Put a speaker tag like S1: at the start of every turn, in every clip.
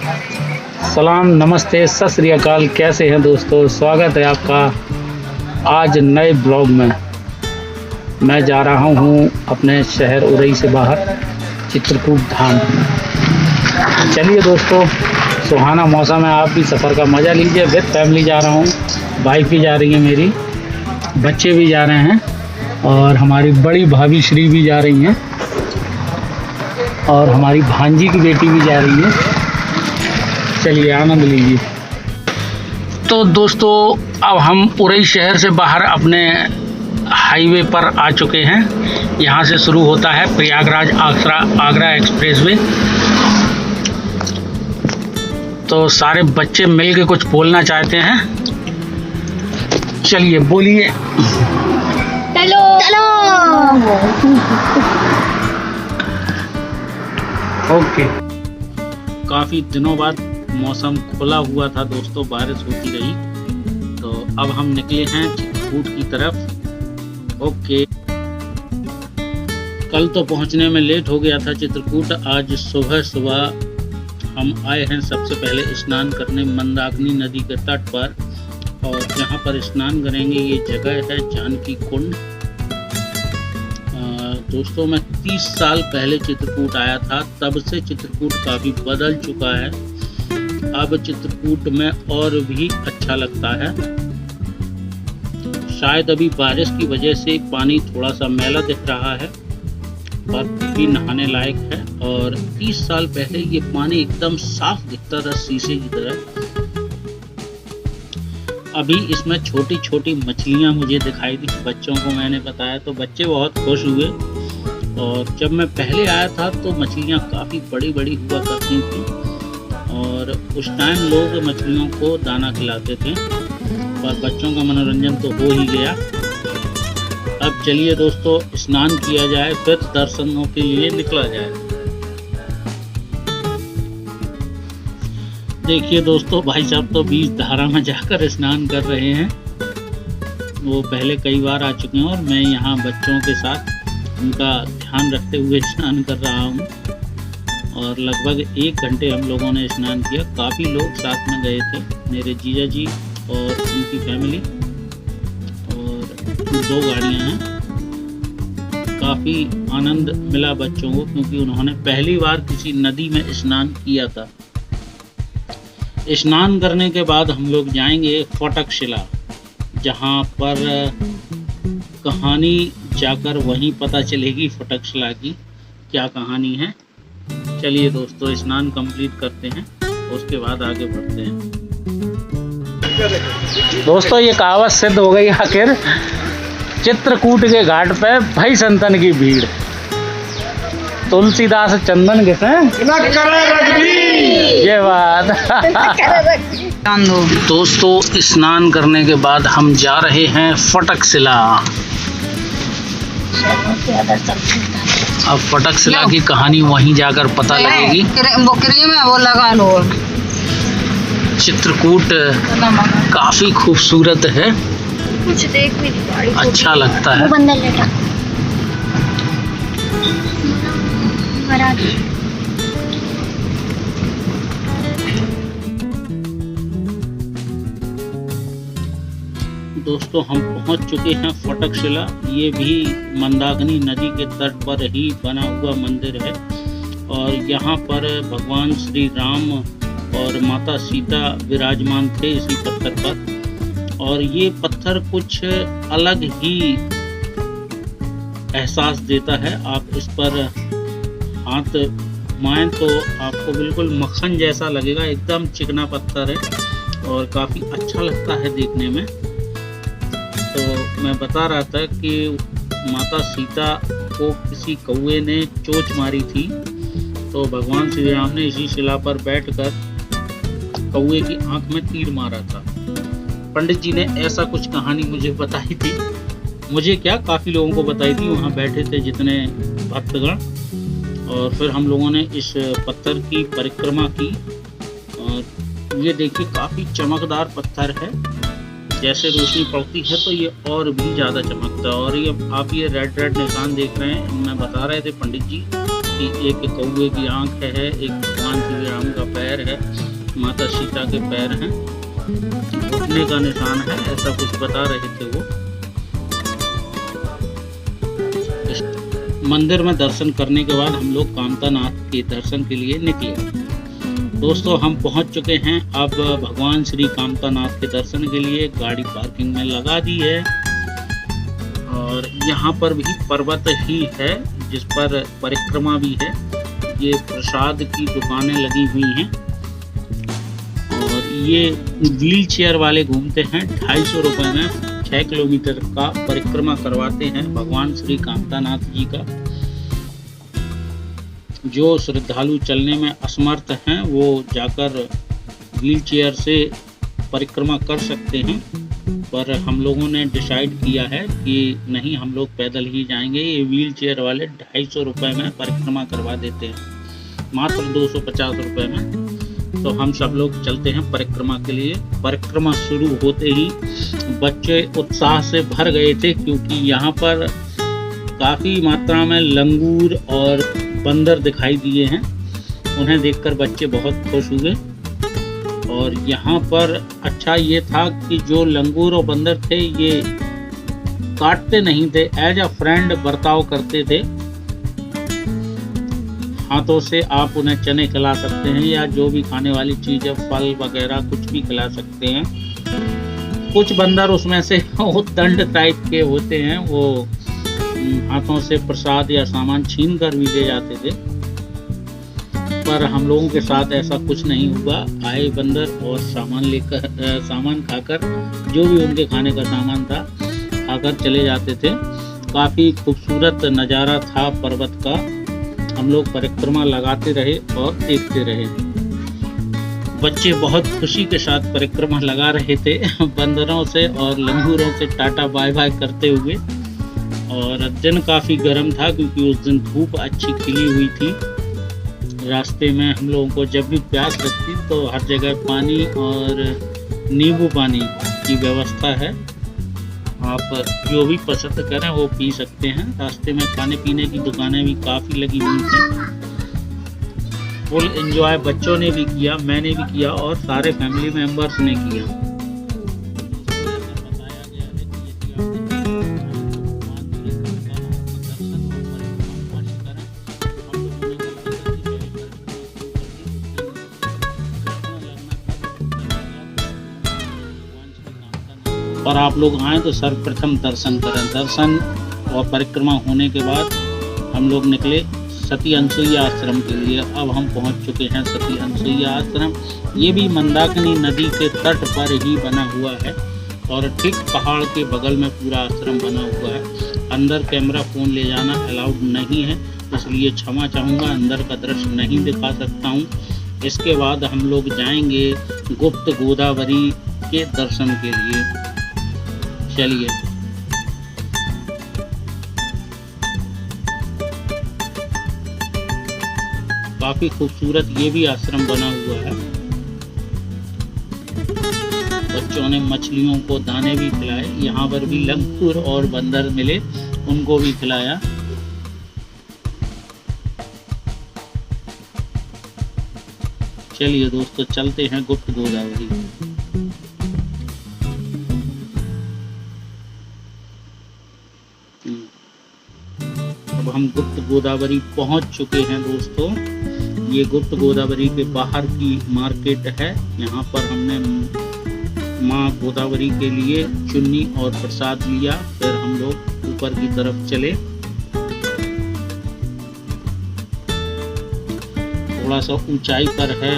S1: सलाम, नमस्ते, सत श्री अकाल। कैसे हैं दोस्तों? स्वागत है आपका आज नए ब्लॉग में। मैं जा रहा हूँ अपने शहर उरई से बाहर चित्रकूट धाम। चलिए दोस्तों, सुहाना मौसम है, आप भी सफ़र का मज़ा लीजिए। विद फैमिली जा रहा हूँ, वाइफ भी जा रही है मेरी, बच्चे भी जा रहे हैं और हमारी बड़ी भाभी श्री भी जा रही हैं और हमारी भांजी की बेटी भी जा रही है। चलिए आनंद लीजिए। तो दोस्तों, अब हम उरई शहर से बाहर अपने हाईवे पर आ चुके हैं। यहाँ से शुरू होता है प्रयागराज आगरा एक्सप्रेसवे। तो सारे बच्चे मिल के कुछ बोलना चाहते हैं। चलिए बोलिए।
S2: चलो चलो।
S1: ओके। काफ़ी दिनों बाद मौसम खुला हुआ था दोस्तों, बारिश होती रही, तो अब हम निकले हैं चित्रकूट की तरफ। ओके। कल तो पहुंचने में लेट हो गया था चित्रकूट। आज सुबह सुबह हम आए हैं सबसे पहले स्नान करने मंदाकिनी नदी के तट पर, और जहां पर स्नान करेंगे ये जगह है जानकी कुंड। दोस्तों, मैं 30 साल पहले चित्रकूट आया था, तब से चित्रकूट काफ़ी बदल चुका है। अब चित्रकूट में और भी अच्छा लगता है। शायद अभी बारिश की वजह से पानी थोड़ा सा मैला दिख रहा है, पर भी नहाने लायक है। और 30 साल पहले ये पानी एकदम साफ दिखता था, शीशे की तरह। अभी इसमें छोटी छोटी मछलियां मुझे दिखाई दी। बच्चों को मैंने बताया तो बच्चे बहुत खुश हुए। और जब मैं पहले आया था तो मछलियां काफ़ी बड़ी बड़ी हुआ करती थी, और उस टाइम लोग मछलियों को दाना खिलाते थे, पर बच्चों का मनोरंजन तो हो ही गया। अब चलिए दोस्तों, स्नान किया जाए, फिर दर्शनों के लिए निकला जाए। देखिए दोस्तों, भाई साहब तो बीच धारा में जाकर स्नान कर रहे हैं। वो पहले कई बार आ चुके हैं और मैं यहाँ बच्चों के साथ उनका ध्यान रखते हुए स्नान कर रहा हूँ। और लगभग 1 घंटे हम लोगों ने स्नान किया। काफ़ी लोग साथ में गए थे, मेरे जीजा जी और उनकी फैमिली, और 2 गाड़ियाँ हैं। काफ़ी आनंद मिला बच्चों को, क्योंकि उन्होंने पहली बार किसी नदी में स्नान किया था। स्नान करने के बाद हम लोग जाएंगे फटकशिला, जहाँ पर कहानी जाकर वहीं पता चलेगी फटकशिला की क्या कहानी है। चलिए दोस्तों, स्नान कंप्लीट करते हैं, उसके बाद आगे बढ़ते हैं। दोस्तों, ये कहावत सिद्ध हो गई आखिर। चित्रकूट के घाट पे भई संतन की भीड़, तुलसीदास चंदन के ये बात। दोस्तों, स्नान करने के बाद हम जा रहे हैं फटकशिला। अब फटकशिला की कहानी वहीं जाकर पता लगेगी।
S2: वो लगा लो।
S1: चित्रकूट काफी खूबसूरत है,
S2: कुछ देख भी नहीं पा रही,
S1: अच्छा लगता है। दोस्तों, हम पहुंच चुके हैं फटकशिला। ये भी मंदाकिनी नदी के तट पर ही बना हुआ मंदिर है, और यहाँ पर भगवान श्री राम और माता सीता विराजमान थे इसी पत्थर पर। और ये पत्थर कुछ अलग ही एहसास देता है। आप इस पर हाथ माएं तो आपको बिल्कुल मक्खन जैसा लगेगा, एकदम चिकना पत्थर है और काफ़ी अच्छा लगता है देखने में। तो मैं बता रहा था कि माता सीता को किसी कौवे ने चोंच मारी थी, तो भगवान श्री राम ने इसी शिला पर बैठकर कौवे की आंख में तीर मारा था। पंडित जी ने ऐसा कुछ कहानी मुझे बताई थी। मुझे क्या, काफ़ी लोगों को बताई थी, वहाँ बैठे थे जितने भक्तगण। और फिर हम लोगों ने इस पत्थर की परिक्रमा की, और ये देखिए काफ़ी चमकदार पत्थर है। जैसे रोशनी पड़ती है तो ये और भी ज़्यादा चमकता है। और ये आप ये रेड रेड निशान देख रहे हैं, मैं बता रहे थे पंडित जी कि एक कौवे की आंख है, एक भगवान श्री राम का पैर है, माता सीता के पैर हैं, घुटने का निशान है, ऐसा कुछ बता रहे थे वो। मंदिर में दर्शन करने के बाद हम लोग कामतानाथ के दर्शन के लिए निकले। दोस्तों हम पहुंच चुके हैं अब भगवान श्री कामतानाथ के दर्शन के लिए। गाड़ी पार्किंग में लगा दी है और यहाँ पर भी पर्वत ही है जिस पर परिक्रमा भी है। ये प्रसाद की दुकानें लगी हुई हैं और ये व्हील चेयर वाले घूमते हैं। 250 रुपये में 6 किलोमीटर का परिक्रमा करवाते हैं भगवान श्री कामतानाथ जी का। जो श्रद्धालु चलने में असमर्थ हैं वो जाकर व्हील चेयर से परिक्रमा कर सकते हैं, पर हम लोगों ने डिसाइड किया है कि नहीं, हम लोग पैदल ही जाएंगे। ये व्हील चेयर वाले 250 रुपये में परिक्रमा करवा देते हैं, मात्र 250 रुपये में। तो हम सब लोग चलते हैं परिक्रमा के लिए। परिक्रमा शुरू होते ही बच्चे उत्साह से भर गए थे क्योंकि यहाँ पर काफ़ी मात्रा में लंगूर और बंदर दिखाई दिए हैं। उन्हें देखकर बच्चे बहुत खुश हुए और यहाँ पर अच्छा ये था कि जो लंगूर और बंदर थे ये काटते नहीं थे, एज अ फ्रेंड बर्ताव करते थे। हाथों से आप उन्हें चने खिला सकते हैं या जो भी खाने वाली चीज़ है, फल वगैरह कुछ भी खिला सकते हैं। कुछ बंदर उसमें से वो दंड टाइप के होते हैं, वो हाथों से प्रसाद या सामान छीन कर भी ले जाते थे, पर हम लोगों के साथ ऐसा कुछ नहीं हुआ। आए बंदर और सामान खाकर, जो भी उनके खाने का सामान था खाकर चले जाते थे। काफ़ी खूबसूरत नज़ारा था पर्वत का। हम लोग परिक्रमा लगाते रहे और देखते रहे। बच्चे बहुत खुशी के साथ परिक्रमा लगा रहे थे बंदरों से और लंगूरों से टाटा बाय बाय करते हुए। और दिन काफ़ी गर्म था क्योंकि उस दिन धूप अच्छी खिली हुई थी। रास्ते में हम लोगों को जब भी प्यास लगती तो हर जगह पानी और नींबू पानी की व्यवस्था है। आप जो भी पसंद करें वो पी सकते हैं। रास्ते में खाने पीने की दुकानें भी काफ़ी लगी हुई थी। फुल एंजॉय बच्चों ने भी किया, मैंने भी किया और सारे फैमिली मेम्बर्स ने किया। और आप लोग आएँ तो सर्वप्रथम दर्शन करें। दर्शन और परिक्रमा होने के बाद हम लोग निकले सती अनसुईया आश्रम के लिए। अब हम पहुंच चुके हैं सती अनसुईया आश्रम। ये भी मंदाकिनी नदी के तट पर ही बना हुआ है और ठीक पहाड़ के बगल में पूरा आश्रम बना हुआ है। अंदर कैमरा फ़ोन ले जाना अलाउड नहीं है, इसलिए क्षमा चाहूँगा, अंदर का दृश्य नहीं दिखा सकता हूँ। इसके बाद हम लोग जाएंगे गुप्त गोदावरी के दर्शन के लिए। चलिए। काफी खूबसूरत ये भी आश्रम बना हुआ है। बच्चों ने मछलियों को दाने भी खिलाए। यहाँ पर भी लंगूर और बंदर मिले, उनको भी खिलाया। चलिए दोस्तों, चलते हैं गुप्त गोदावरी। अब हम गुप्त गोदावरी पहुंच चुके हैं दोस्तों। ये गुप्त गोदावरी के बाहर की मार्केट है। यहाँ पर हमने माँ गोदावरी के लिए चुन्नी और प्रसाद लिया। फिर हम लोग ऊपर की तरफ चले। थोड़ा सा ऊंचाई पर है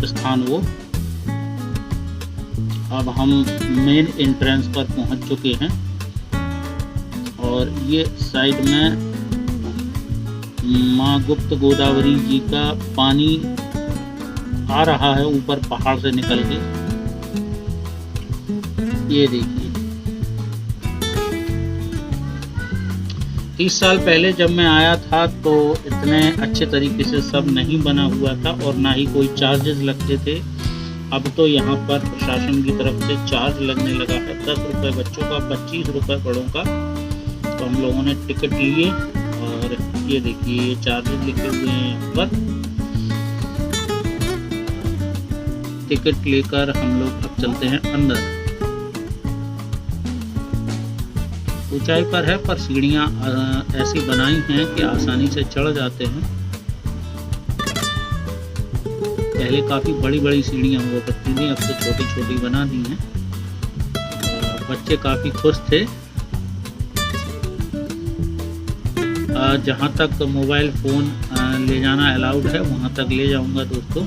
S1: स्थान वो। अब हम मेन एंट्रेंस पर पहुंच चुके हैं और ये साइड में माँ गुप्त गोदावरी जी का पानी आ रहा है ऊपर पहाड़ से निकल के। ये देखिए, 30 साल पहले जब मैं आया था तो इतने अच्छे तरीके से सब नहीं बना हुआ था और ना ही कोई चार्जेस लगते थे। अब तो यहाँ पर प्रशासन की तरफ से चार्ज लगने लगा है। 10 रुपये बच्चों का, 25 रुपये बड़ों का। तो हम लोगों ने टिकट लिए और ये देखिए, ये चार्जेस लिखे हुए हैं यहाँ पर। टिकट लेकर हम लोग अब चलते हैं अंदर। ऊंचाई पर है पर सीढ़ियाँ ऐसी बनाई हैं कि आसानी से चढ़ जाते हैं। पहले काफ़ी बड़ी बड़ी सीढ़ियाँ हुआ करती थी, अब तो छोटी छोटी बना दी हैं। और बच्चे काफ़ी खुश थे। जहाँ तक मोबाइल फ़ोन ले जाना अलाउड है वहाँ तक ले जाऊँगा दोस्तों।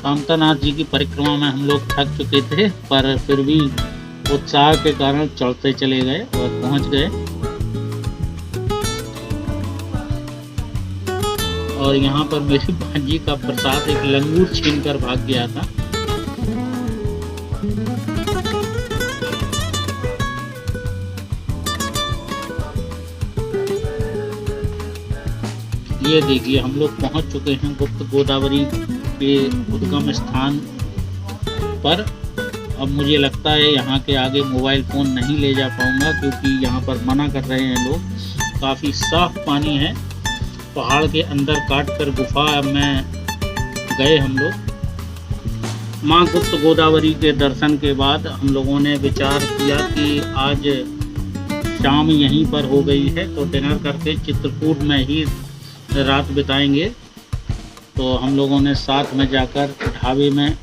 S1: कामतानाथ जी की परिक्रमा में हम लोग थक चुके थे, पर फिर भी उत्साह के कारण चढ़ते चले गए और पहुंच गए। और यहाँ पर मेरी भांजी का प्रसाद एक लंगूर छीन कर भाग गया था। ये देखिए हम लोग पहुंच चुके हैं गुप्त गोदावरी के उद्गम स्थान पर। अब मुझे लगता है यहाँ के आगे मोबाइल फ़ोन नहीं ले जा पाऊँगा, क्योंकि यहाँ पर मना कर रहे हैं लोग। काफ़ी साफ पानी है, पहाड़ के अंदर काट कर गुफा में गए हम लोग। माँ गुप्त गोदावरी के दर्शन के बाद हम लोगों ने विचार किया कि आज शाम यहीं पर हो गई है तो डिनर करके चित्रकूट में ही रात बिताएंगे। तो हम लोगों ने साथ में जाकर ढाबे में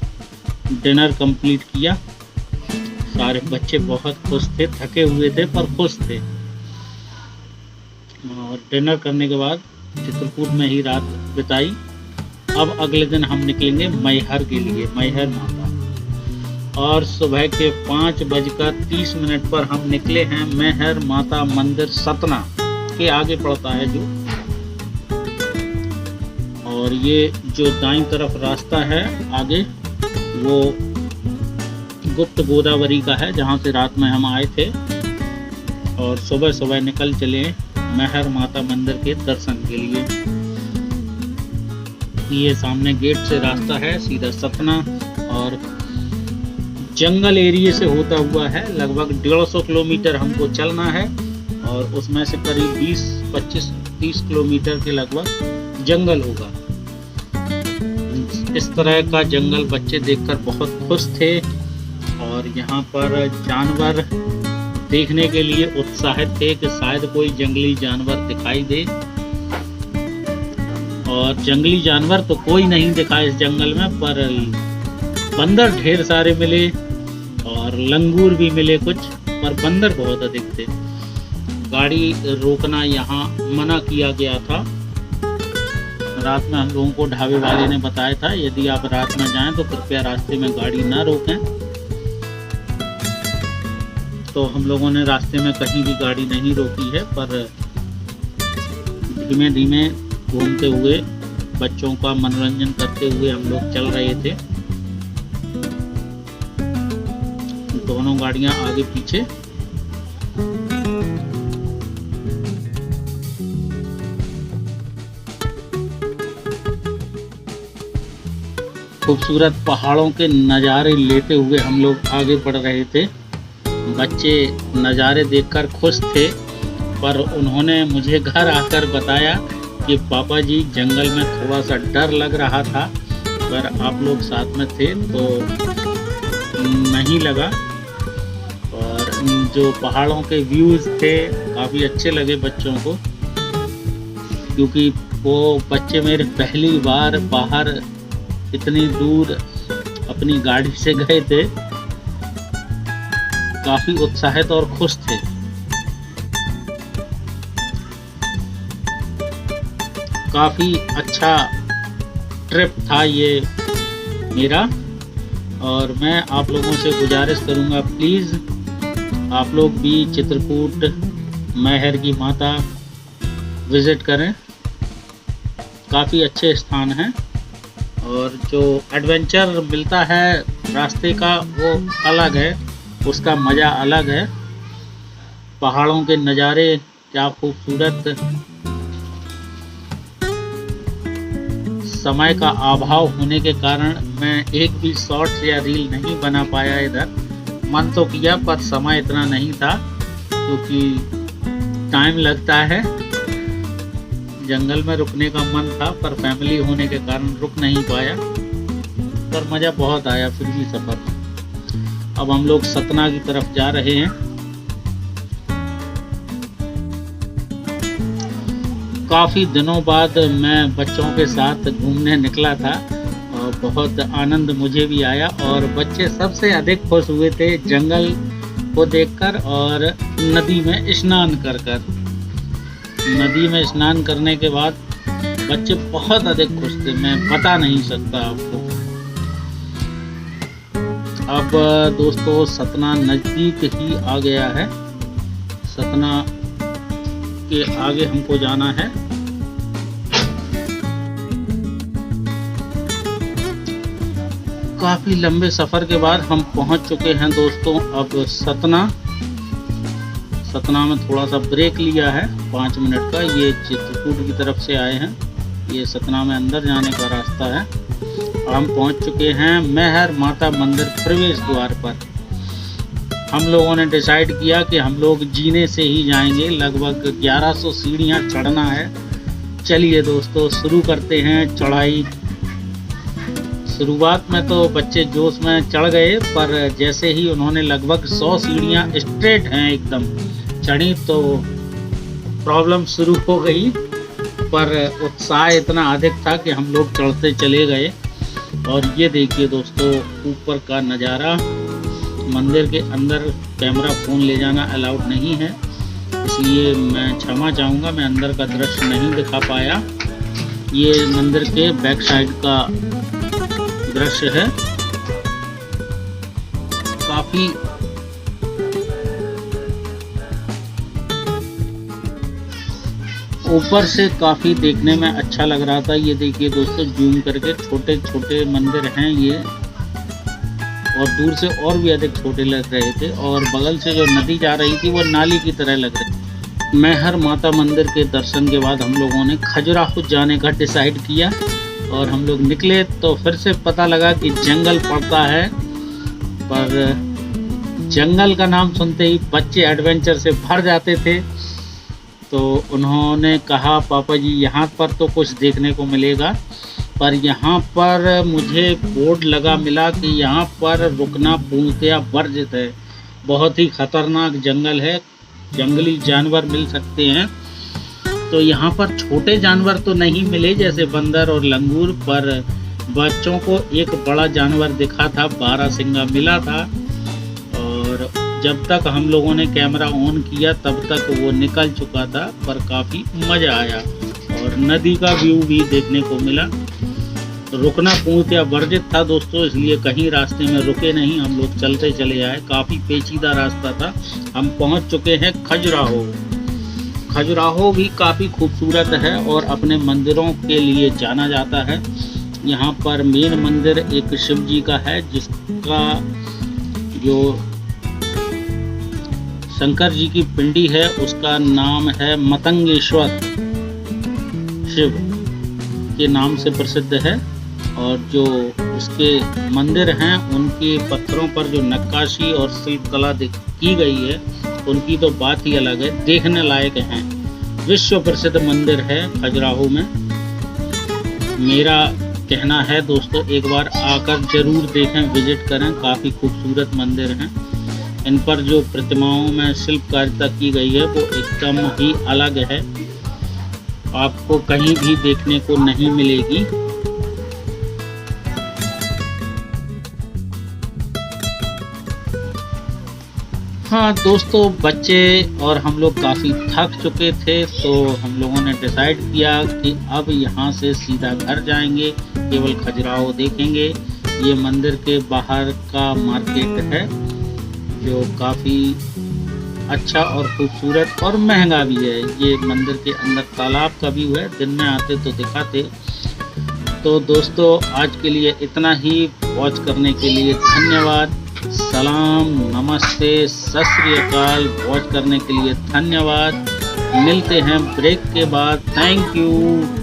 S1: डिनर कंप्लीट किया। सारे बच्चे बहुत खुश थे, थके हुए थे पर खुश थे। और डिनर करने के बाद चित्रकूट में ही रात बिताई। अब अगले दिन हम निकलेंगे मैहर के लिए, मैहर माता। और सुबह के 5:30 पर हम निकले हैं। मैहर माता मंदिर सतना के आगे पड़ता है जो। और ये जो दाईं तरफ रास्ता है आगे वो गुप्त गोदावरी का है, जहाँ से रात में हम आए थे। और सुबह सुबह निकल चले मैहर माता मंदिर के दर्शन के लिए। ये सामने गेट से रास्ता है सीधा सतना, और जंगल एरिया से होता हुआ है। लगभग 150 किलोमीटर हमको चलना है, और उसमें से करीब 20, 25, 30 किलोमीटर के लगभग जंगल होगा। इस तरह का जंगल बच्चे देखकर बहुत खुश थे, और यहाँ पर जानवर देखने के लिए उत्साहित थे कि शायद कोई जंगली जानवर दिखाई दे। और जंगली जानवर तो कोई नहीं दिखा इस जंगल में, पर बंदर ढेर सारे मिले और लंगूर भी मिले कुछ, पर बंदर बहुत अधिक थे। गाड़ी रोकना यहाँ मना किया गया था। रात में हम लोगों को ढाबे वाले ने बताया था यदि आप रात में जाएं तो कृपया रास्ते में गाड़ी ना रोकें। तो हम लोगों ने रास्ते में कहीं भी गाड़ी नहीं रोकी है, पर धीमे धीमे घूमते हुए बच्चों का मनोरंजन करते हुए हम लोग चल रहे थे। दोनों गाड़ियां आगे पीछे। खूबसूरत पहाड़ों के नज़ारे लेते हुए हम लोग आगे बढ़ रहे थे। बच्चे नज़ारे देखकर खुश थे, पर उन्होंने मुझे घर आकर बताया कि पापा जी जंगल में थोड़ा सा डर लग रहा था, पर आप लोग साथ में थे तो नहीं लगा। और जो पहाड़ों के व्यूज़ थे काफ़ी अच्छे लगे बच्चों को, क्योंकि वो बच्चे मेरे पहली बार बाहर इतनी दूर अपनी गाड़ी से गए थे। काफी उत्साहित और खुश थे। काफी अच्छा ट्रिप था ये मेरा, और मैं आप लोगों से गुजारिश करूंगा प्लीज़ आप लोग भी चित्रकूट मैहर की माता विज़िट करें। काफ़ी अच्छे स्थान हैं, और जो एडवेंचर मिलता है रास्ते का वो अलग है, उसका मज़ा अलग है। पहाड़ों के नज़ारे क्या खूबसूरत। समय का अभाव होने के कारण मैं एक भी शॉर्ट्स या रील नहीं बना पाया इधर, मन तो किया पर समय इतना नहीं था, क्योंकि टाइम लगता है। जंगल में रुकने का मन था पर फैमिली होने के कारण रुक नहीं पाया, पर मज़ा बहुत आया फिर भी सफ़र। अब हम लोग सतना की तरफ जा रहे हैं। काफ़ी दिनों बाद मैं बच्चों के साथ घूमने निकला था और बहुत आनंद मुझे भी आया, और बच्चे सबसे अधिक खुश हुए थे जंगल को देखकर और नदी में स्नान कर कर। नदी में स्नान करने के बाद बच्चे बहुत अधिक खुश थे, मैं बता नहीं सकता आपको। अब दोस्तों सतना नज़दीक ही आ गया है। सतना के आगे हमको जाना है। काफ़ी लंबे सफ़र के बाद हम पहुंच चुके हैं दोस्तों अब सतना। सतना में थोड़ा सा ब्रेक लिया है 5 मिनट का। ये चित्रकूट की तरफ से आए हैं, ये सतना में अंदर जाने का रास्ता है। हम पहुंच चुके हैं मैहर माता मंदिर प्रवेश द्वार पर। हम लोगों ने डिसाइड किया कि हम लोग जीने से ही जाएंगे। लगभग 1100 सीढ़ियाँ चढ़ना है। चलिए दोस्तों शुरू करते हैं चढ़ाई। शुरुआत में तो बच्चे जोश में चढ़ गए, पर जैसे ही उन्होंने लगभग 100 सीढ़ियाँ स्ट्रेट हैं एकदम चढ़ी तो प्रॉब्लम शुरू हो गई, पर उत्साह इतना अधिक था कि हम लोग चढ़ते चले गए। और ये देखिए दोस्तों ऊपर का नज़ारा। मंदिर के अंदर कैमरा फ़ोन ले जाना अलाउड नहीं है, इसलिए मैं क्षमा चाहूँगा, मैं अंदर का दृश्य नहीं दिखा पाया। ये मंदिर के बैक साइड का दृश्य है। काफ़ी ऊपर से काफ़ी देखने में अच्छा लग रहा था। ये देखिए दोस्तों जूम करके छोटे छोटे मंदिर हैं ये, और दूर से और भी अधिक छोटे लग रहे थे, और बगल से जो नदी जा रही थी वो नाली की तरह लग रही थी। मैहर माता मंदिर के दर्शन के बाद हम लोगों ने खजुराहो जाने का डिसाइड किया और हम लोग निकले तो फिर से पता लगा कि जंगल पड़ता है, पर जंगल का नाम सुनते ही बच्चे एडवेंचर से भर जाते थे। तो उन्होंने कहा पापा जी यहाँ पर तो कुछ देखने को मिलेगा, पर यहाँ पर मुझे बोर्ड लगा मिला कि यहाँ पर रुकना पूर्णतया वर्जित है। बहुत ही खतरनाक जंगल है, जंगली जानवर मिल सकते हैं। तो यहाँ पर छोटे जानवर तो नहीं मिले जैसे बंदर और लंगूर, पर बच्चों को एक बड़ा जानवर दिखा था, बारहसिंगा मिला था। और जब तक हम लोगों ने कैमरा ऑन किया तब तक वो निकल चुका था, पर काफ़ी मज़ा आया और नदी का व्यू भी देखने को मिला। रुकना पूर्णतया वर्जित था दोस्तों, इसलिए कहीं रास्ते में रुके नहीं, हम लोग चलते चले आए। काफ़ी पेचीदा रास्ता था। हम पहुंच चुके हैं खजुराहो। खजुराहो भी काफ़ी खूबसूरत है और अपने मंदिरों के लिए जाना जाता है। यहाँ पर मेन मंदिर एक शिव जी का है, जिसका जो शंकर जी की पिंडी है उसका नाम है मतंगेश्वर शिव के नाम से प्रसिद्ध है। और जो उसके मंदिर हैं उनके पत्थरों पर जो नक्काशी और शिल्पकला की गई है उनकी तो बात ही अलग है, देखने लायक हैं। विश्व प्रसिद्ध मंदिर है खजुराहो में। मेरा कहना है दोस्तों एक बार आकर जरूर देखें, विजिट करें। काफ़ी खूबसूरत मंदिर हैं। इन पर जो प्रतिमाओं में शिल्पकारिता की गई है वो एकदम ही अलग है, आपको कहीं भी देखने को नहीं मिलेगी। हाँ दोस्तों, बच्चे और हम लोग काफ़ी थक चुके थे, तो हम लोगों ने डिसाइड किया कि अब यहाँ से सीधा घर जाएंगे, केवल खजुराहो देखेंगे। ये मंदिर के बाहर का मार्केट है जो काफ़ी अच्छा और खूबसूरत और महंगा भी है। ये मंदिर के अंदर तालाब का व्यू है, दिन में आते तो दिखाते। तो दोस्तों आज के लिए इतना ही। वॉच करने के लिए धन्यवाद। सलाम, नमस्ते, सत श्री अकाल। वॉच करने के लिए धन्यवाद। मिलते हैं ब्रेक के बाद। Thank you.